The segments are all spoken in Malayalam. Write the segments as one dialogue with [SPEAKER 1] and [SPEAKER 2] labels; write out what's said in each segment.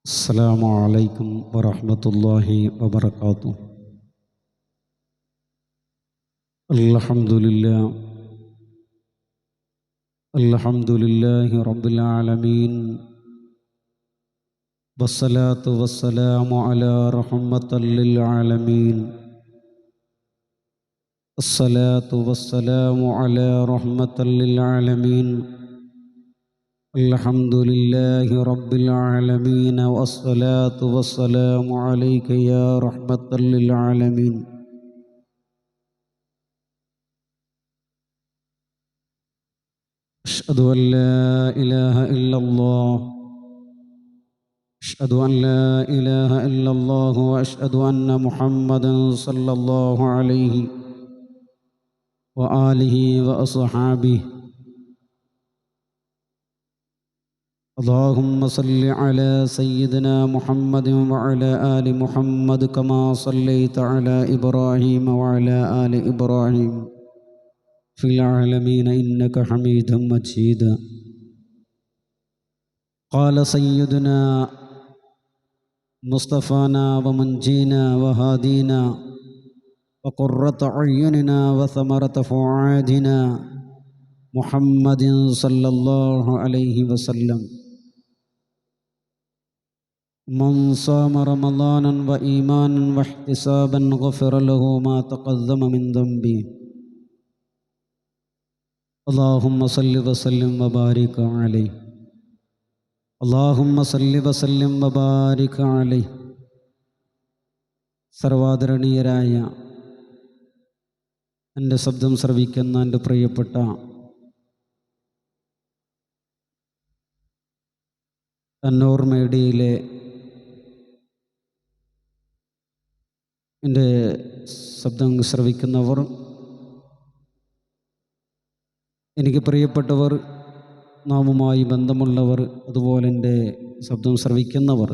[SPEAKER 1] السلام عليكم ورحمة الله وبركاته. الحمد لله رب العالمين، والصلاة والسلام على رحمة للعالمين. الصلاة والسلام على رحمة للعالمين. الحمد لله رب العالمين، والصلاة والسلام عليك يا رحمة للعالمين. أشهد أن لا إله إلا الله، أشهد أن لا إله إلا الله، وأشهد أن محمدا صلى الله عليه وآله وأصحابه. اللهم صل على سيدنا محمد وعلى آل محمد كما صليت على إبراهيم وعلى آل إبراهيم في العالمين إنك حميد مجيد. قال سيدنا مصطفانا ومنجينا وهادينا وقرة أعيننا وثمرة فؤادنا محمد صلى الله عليه وسلم: من صام رمضانا وإيمانا واحتسابا غفر له ما تقدم من ذنبه. اللهم صل وسلم وبارك عليه، اللهم صل وسلم وبارك عليه. സർവാദരണീയരായ എൻ്റെ ശബ്ദം ശ്രവിക്കുന്ന എൻ്റെ പ്രിയപ്പെട്ട അന്നൂർ മീഡിയയിലെ എൻ്റെ ശബ്ദം ശ്രവിക്കുന്നവർ, എനിക്ക് പ്രിയപ്പെട്ടവർ, നാമുമായി ബന്ധമുള്ളവർ, അതുപോലെ എൻ്റെ ശബ്ദം ശ്രവിക്കുന്നവർ,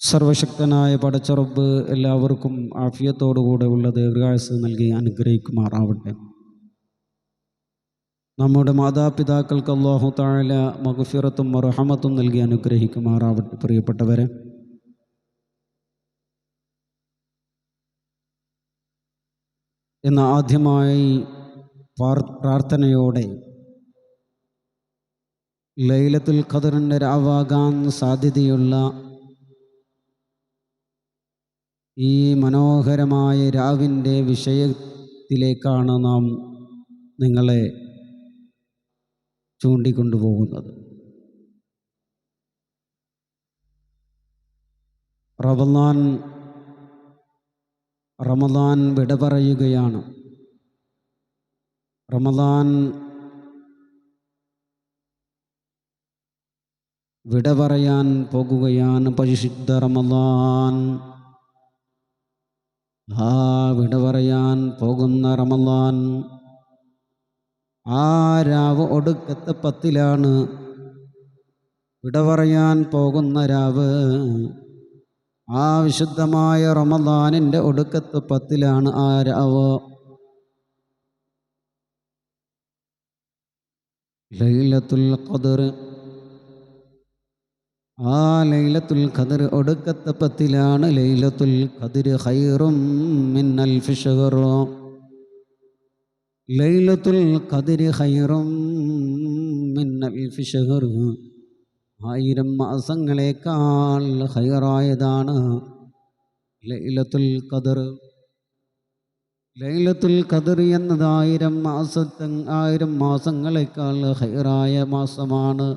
[SPEAKER 1] സർവശക്തനായ പടച്ച റബ്ബ് എല്ലാവർക്കും ആഫിയത്തോടുകൂടെ ഉള്ള ദീർഘായുസ്സ് നൽകി അനുഗ്രഹിക്കുമാറാവട്ടെ. നമ്മുടെ മാതാപിതാക്കൾക്ക് അല്ലാഹു തആല മഗ്ഫിറത്തും റഹ്മത്തും നൽകി അനുഗ്രഹിക്കുമാറാവട്ടെ. പ്രിയപ്പെട്ടവരെ, ഇന്ന് ആദ്യമായി പ്രാർത്ഥനയോടെ ലൈലത്തുൽ ഖദറിൻ്റെ രാവാകാൻ സാധ്യതയുള്ള ഈ മനോഹരമായ രാവിൻ്റെ വിഷയത്തിലേക്കാണ് നാം നിങ്ങളെ ചൂണ്ടിക്കൊണ്ടുപോകുന്നത്. റമദാൻ വിട പറയുകയാണ്. റമദാൻ വിട പറയാൻ പോകുകയാണ്. പരിശുദ്ധ റമദാൻ, വിട പറയാൻ പോകുന്ന റമദാൻ, ആ രാവ് ഒടുക്കത്തെ 10-ലാണ്. വിട പറയാൻ പോകുന്ന രാവ് ആ വിശുദ്ധമായ റമദാനിൻ്റെ ഒടുക്കത്തെ 10-ലാണ് ആ രാവ്. ലൈലത്തുൽ ഖദർ, ആ ലൈലത്തുൽ ഖദർ ഒടുക്കത്തെ 10-ലാണ്. ലൈലത്തുൽ ഖദർ ഖൈറും മിൻ അൽഫി ശഹർ. ലൈലത്തുൽ ഖദർ ഖൈറും മിൻ അൽഫി ശഹർ. 1000 മാസങ്ങളേക്കാൾ ഖൈറായതാണ് ലൈലത്തുൽ ഖദർ. ലൈലത്തുൽ ഖദർ എന്നത് 1000 മാസങ്ങളേക്കാൾ ഖൈറായ മാസമാണ്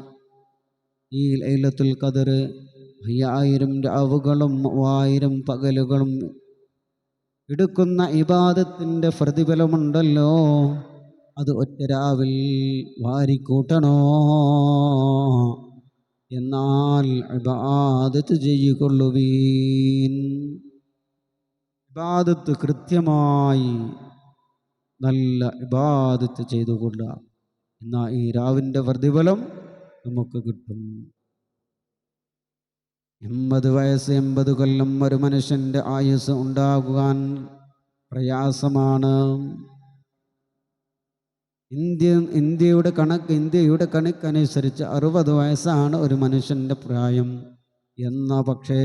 [SPEAKER 1] ഈ ലൈലത്തുൽ ഖദർ. 1000 രാവുകളും 1000 പകലുകളും എടുക്കുന്ന ഇബാദത്തിൻ്റെ പ്രതിഫലമുണ്ടല്ലോ, അത് ഒറ്റ രാവിൽ വാരിക്കൂട്ടണോ? എന്നാൽ ഇബാദത്ത് ചെയ്യിക്കൊള്ളുവീൻ. ഇബാദത്ത് കൃത്യമായി നല്ല ഇബാദത്ത് ചെയ്തുകൊള്ളുക, എന്നാൽ ഈ രാവിൻ്റെ പ്രതിഫലം നമുക്ക് കിട്ടും. 80 വയസ്സ് 80 കൊല്ലം ഒരു മനുഷ്യൻ്റെ ആയുസ് ഉണ്ടാകുവാൻ പ്രയാസമാണ്. ഇന്ത്യയുടെ കണക്കനുസരിച്ച് 60 വയസ്സാണ് ഒരു മനുഷ്യൻ്റെ പ്രായം. എന്ന പക്ഷേ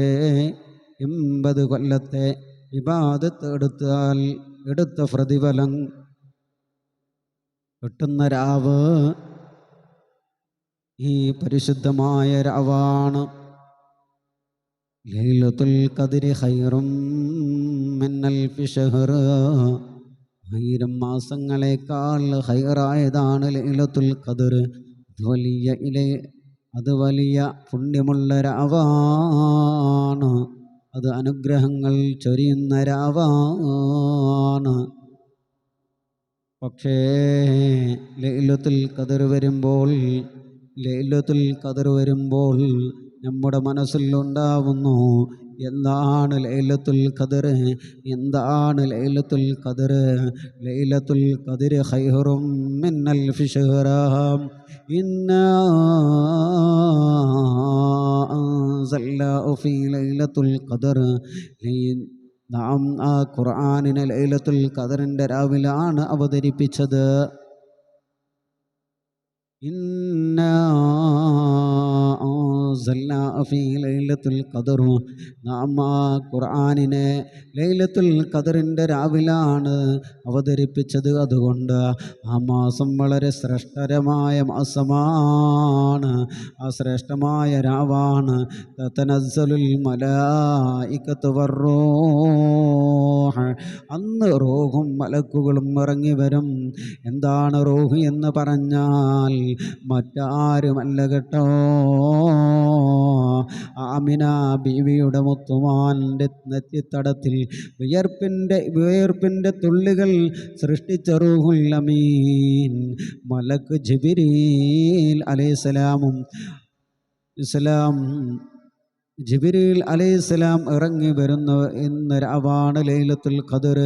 [SPEAKER 1] 80 കൊല്ലത്തെ ഇബാദത്ത് എടുത്ത പ്രതിഫലം കിട്ടുന്ന രാവ് ഈ പരിശുദ്ധമായ രാവാണ്. ലൈലത്തുൽ ഖദ്രി ഖൈറും മിൻ അൽഫി ശഹർ, 1000 മാസങ്ങളെക്കാൾ ഖൈറായതാണ് ലൈലത്തുൽ ഖദ്ർ. അത് വലിയ പുണ്യമുള്ള രാവാണ്. അത് അനുഗ്രഹങ്ങൾ ചൊരിയുന്ന രാവാണ്. പക്ഷേ ലൈലത്തുൽ ഖദ്ർ വരുമ്പോൾ നമ്മുടെ മനസ്സിൽ ഉണ്ടാവുന്നു, എന്താണ് ലൈലത്തുൽ ഖദ്ർ? ലൈലത്തുൽ ഖദ്ർ ഖൈറും മിൻ അൽഫി ശഹർ. ഇന്നാ അൻസൽനാഹു ഫീ ലൈലത്തുൽ ഖദ്ർ. നാം ആ ഖുർആനിനെ ലൈലത്തുൽ ഖദ്റിന്റെ രാവിലാണ് അവതരിപ്പിച്ചത്. ഇന്നാ അൻസൽനാഹു ഫീ ലൈലത്തുൽ ഖദ്ർ. നാം ആ ഖുർആനിനെ ലൈലത്തുൽ ഖദ്റിന്റെ രാവിലാണ് അവതരിപ്പിച്ചത്. അതുകൊണ്ട് ആ മാസം വളരെ ശ്രേഷ്ഠകരമായ മാസമാണ്. ആ ശ്രേഷ്ഠമായ രാവാണ്. തതനസ്സലുൽ മലായികത്തു വറൂഹ്. അന്ന് റൂഹും മലക്കുകളും ഇറങ്ങി വരും. എന്താണ് റൂഹ് എന്ന് പറഞ്ഞാൽ മറ്റാരുമല്ല കേട്ടോ, ആമിന ബീവിയുടെ മുത്തുമാൻ്റെ നെറ്റിത്തടത്തിൽ വിയർപ്പിൻ്റെ തുള്ളികൾ സൃഷ്ടിച്ച റൂഹുൽ അമീൻ മലക്ക് ജിബ്രീൽ അലൈഹിസ്സലാം ഇറങ്ങി വരുന്ന ഇന്ന് രാവാണ് ലൈലത്തുൽ ഖദ്ർ.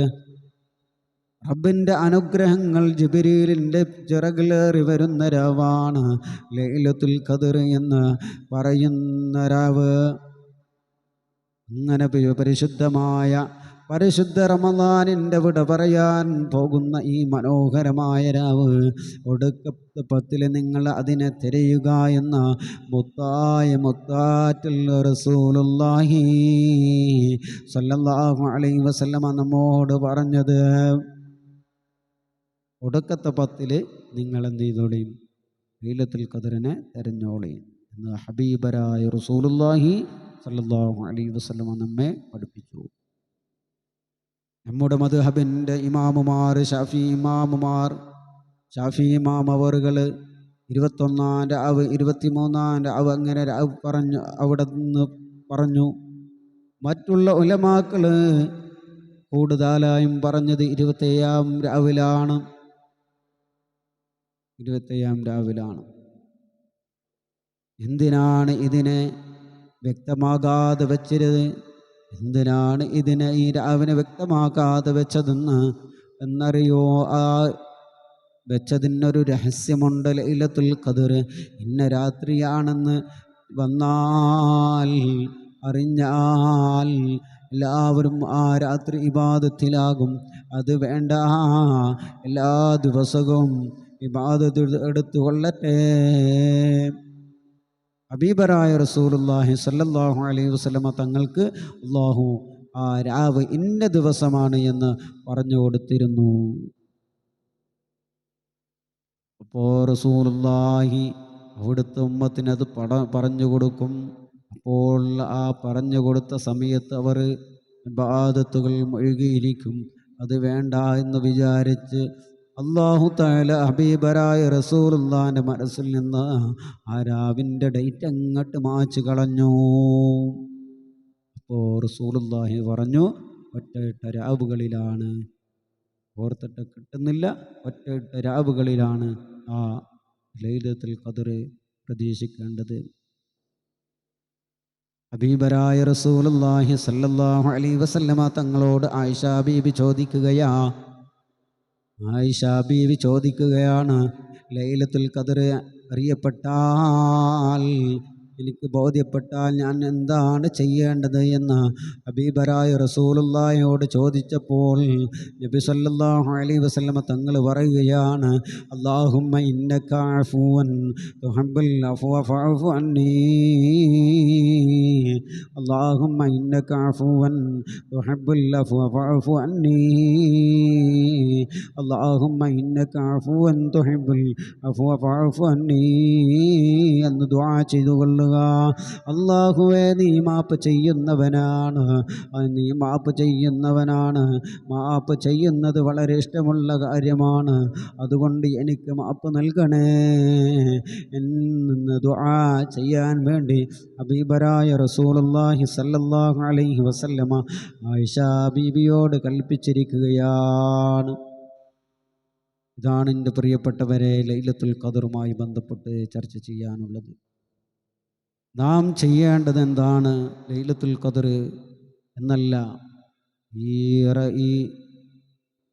[SPEAKER 1] റബ്ബിൻ്റെ അനുഗ്രഹങ്ങൾ ജിബ്രീലിൻ്റെ ചിറകിലേറി വരുന്ന രാവാണ് ലൈലത്തുൽ ഖദ്ർ എന്ന് പറയുന്ന രാവ്. അങ്ങനെ പരിശുദ്ധ റമദാനിൻ്റെ വിട പറയാൻ പോകുന്ന ഈ മനോഹരമായ രാവ്, ഒടുക്കത്തെ 10 നിങ്ങൾ അതിനെ തിരയുക എന്ന മുത്താറ്റുൽ റസൂലുള്ളാഹി സ്വല്ലല്ലാഹു അലൈഹി വസല്ലമ നമ്മോട് പറഞ്ഞത്. ഒടുക്കത്തെ 10 നിങ്ങൾ എന്ത് ചെയ്തോളിയും? ലൈലത്തുൽ ഖദ്റിനെ തെരഞ്ഞോളിയും എന്ന് ഹബീബരായ റസൂലുള്ളാഹി സ്വല്ലല്ലാഹു അലൈഹി വസല്ലമ നമ്മെ പഠിപ്പിച്ചു. നമ്മുടെ മദ്ഹബിൻ്റെ ഇമാമുമാർ, ഷാഫി ഇമാം അവറുകൾ 21-ാം രാവ് 23-ാം രാവ് അങ്ങനെ രാവ് അവിടെ നിന്ന് പറഞ്ഞു. മറ്റുള്ള ഉലമാക്കൾ കൂടുതലായും പറഞ്ഞത് 27-ാം രാവിലാണ്. എന്തിനാണ് ഇതിനെ വ്യക്തമാകാതെ വെച്ചത്? എന്തിനാണ് ഇതിനെ ഈ രാവിനെ വ്യക്തമാക്കാതെ എന്നറിയോ? ആ വെച്ചതിനൊരു രഹസ്യമുണ്ട്. ലൈലത്തുൽ ഖദ്ർ ഇന്ന രാത്രിയാണെന്ന് അറിഞ്ഞാൽ എല്ലാവരും ആ രാത്രി ഇബാദത്തിലാകും. അത് വേണ്ട, എല്ലാ ദിവസവും ഇബാദത്ത് എടുത്തുകൊള്ളട്ടെ. ഹബീബരായ റസൂലുള്ളാഹി സ്വല്ലല്ലാഹു അലൈഹി വസല്ലമ തങ്ങൾക്ക് അല്ലാഹു ആ രാവ് ഇന്ന ദിവസമാണ് എന്ന് പറഞ്ഞു കൊടുത്തിരുന്നു. അപ്പോൾ റസൂലുള്ളാഹി അവിടുത്തെ ഉമ്മത്തിന് അത് പറഞ്ഞു കൊടുക്കും. അപ്പോൾ ആ പറഞ്ഞു കൊടുത്ത സമയത്ത് അവർ ഇബാദത്തുകൾ മുഴുകിയിരിക്കും. അത് വേണ്ട എന്ന് വിചാരിച്ച് അല്ലാഹു തആല ഹബീബരായ റസൂലുള്ളാഹിന്റെ മനസ്സിൽ നിന്ന് ആ രാവിൻ്റെ ഡേറ്റ് അങ്ങോട്ട് മാച്ച് കളഞ്ഞു. അപ്പോൾ റസൂലുള്ളാഹി പറഞ്ഞു, ഒറ്റ രാവുകളിലാണ്, ഓർത്തിട്ട് കിട്ടുന്നില്ല, ഒറ്റ രാവുകളിലാണ് ആ ലൈലത്തുൽ ഖദ്ർ പ്രതീക്ഷിക്കേണ്ടത്. ഹബീബരായ റസൂലുള്ളാഹി സ്വല്ലല്ലാഹു അലൈഹി വസല്ലമ തങ്ങളോട് ആയിഷ ബീവി ചോദിക്കുകയാണ്, ലൈലത്തുൽ ഖദ്ർ അറിയപ്പെട്ടാൽ, എനിക്ക് ബോധ്യപ്പെട്ടാൽ ഞാൻ എന്താണ് ചെയ്യേണ്ടത് എന്ന് ഹബീബരായ റസൂലുള്ളാഹിയോട് ചോദിച്ചപ്പോൾ നബി സല്ലല്ലാഹു അലൈഹി വസല്ലമ തങ്ങൾ പറയുകയാണ്, അല്ലാഹുമ്മ ഇന്നക അഫുവൻ തുഹിബ്ബുൽ അഫ്വ ഫഅഫു അന്നീ. اللهم إنك عفو تحب العفو فاعف عني اللهم إنك عفو تحب العفو فاعف عني എന്ന് ദുആ ചെയ്തുകൊള്ളുക. അല്ലാഹുവേ, നീ മാപ്പ് ചെയ്യുന്നവനാണ്, നീ മാപ്പ് ചെയ്യുന്നവനാണ്. മാപ്പ് ചെയ്യുന്നത് വളരെ ഇഷ്ടമുള്ള കാര്യമാണ്. അതുകൊണ്ട് എനിക്ക് മാപ്പ് നൽകണേ എന്ന് ദുആ ചെയ്യാൻ വേണ്ടി ഹബീബരായ റസൂലുള്ളാഹി സ്വല്ലല്ലാഹു അലൈഹി വസല്ലമ ആയിഷ ബീബിയോട് കൽപ്പിച്ചിരിക്കുകയാണ്. ഇതാണ് എൻ്റെ പ്രിയപ്പെട്ടവരെ ലൈലത്തുൽ ഖദറുമായി ബന്ധപ്പെട്ട് ചർച്ച ചെയ്യാനുള്ളത്. നാം ചെയ്യേണ്ടത് എന്താണ്? ലൈലത്തുൽ ഖദർ എന്നല്ല, ഈ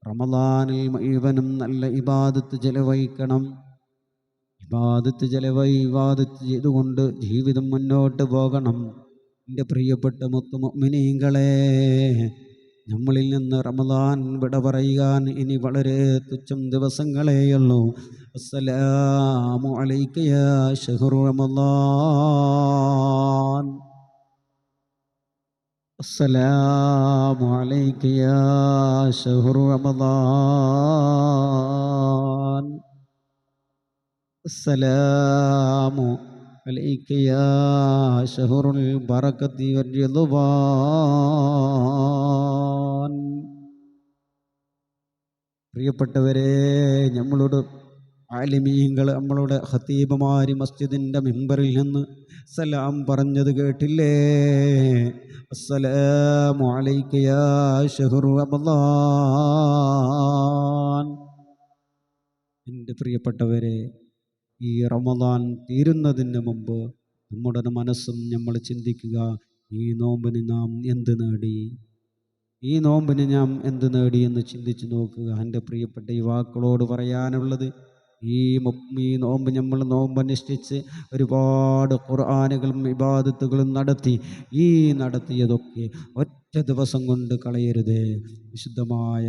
[SPEAKER 1] റമദാനിൽ മുഴുവനും നല്ല ഇബാദത്ത് ചെലവഴിക്കണം. ഇബാദത്ത് ചെയ്തുകൊണ്ട് ജീവിതം മുന്നോട്ട് പോകണം. എൻ്റെ പ്രിയപ്പെട്ട മുഅ്മിനീങ്ങളെ, നമ്മളിൽ നിന്ന് റമദാൻ വിട പറയാൻ ഇനി വളരെ തുച്ഛം ദിവസങ്ങളേയുള്ളൂ. അസ്സലാമു അലൈക യാ ശഹ്റു റമദാൻ. അസ്സലാമു അലൈക യാ ശഹ്റു റമദാൻ. അസ്സലാമു അലൈക യാ ശഹ്റുൽ ബറകതി വർ-റിദ്വാൻ. പ്രിയപ്പെട്ടവരെ, നമ്മളോട് ആലിമീങ്ങൾ, നമ്മളുടെ ഖതീബുമാരി മസ്ജിദിൻ്റെ മിമ്പറിൽ നിന്ന് സലാം പറഞ്ഞത് കേട്ടില്ലേ? അസ്സലാമു അലൈക യാ ശഹ്റു റമദാൻ. എൻ്റെ പ്രിയപ്പെട്ടവരെ, ഈ റമദാൻ തീരുന്നതിന് മുമ്പ് നമ്മുടെ മനസ്സും നമ്മൾ ചിന്തിക്കുക, ഈ നോമ്പിന് നാം എന്ത് നേടി, ഈ നോമ്പിന് നാം എന്ത് നേടി എന്ന് ചിന്തിച്ച് നോക്കുക. എൻ്റെ പ്രിയപ്പെട്ട യുവാക്കളോട് പറയാനുള്ളത്, ഈ നോമ്പ് നമ്മൾ നോമ്പനുഷ്ഠിച്ച് ഒരുപാട് ഖുർആനുകളും ഇബാദത്തുകളും നടത്തിയതൊക്കെ ഒറ്റ ദിവസം കൊണ്ട് കളയരുത്. വിശുദ്ധമായ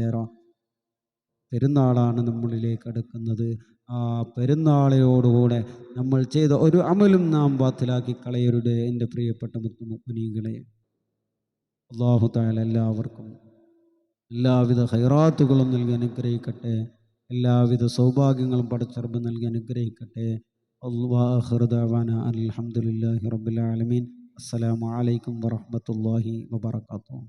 [SPEAKER 1] പെരുന്നാളാണ് നമ്മളിലേക്ക് അടുക്കുന്നത്. ആ പെരുന്നാളോടുകൂടെ നമ്മൾ ചെയ്ത ഒരു അമലും നാം ബാത്തിലാക്കി കളയരുത് എൻ്റെ പ്രിയപ്പെട്ട മുഅ്മിനീങ്ങളെ. അല്ലാഹു തആല എല്ലാവർക്കും എല്ലാവിധ ഖൈറാത്തുകളും നൽകി അനുഗ്രഹിക്കട്ടെ. എല്ലാവിധ സൗഭാഗ്യങ്ങളും പടച്ച റബ്ബ് നൽകി അനുഗ്രഹിക്കട്ടെ. ആഖിറു ദഅവാനാ അൽഹംദുലില്ലാഹി റബ്ബിൽ ആലമീൻ. അസ്സലാമു അലൈക്കും വറഹ്മത്തുള്ളാഹി വബറകാതുഹു.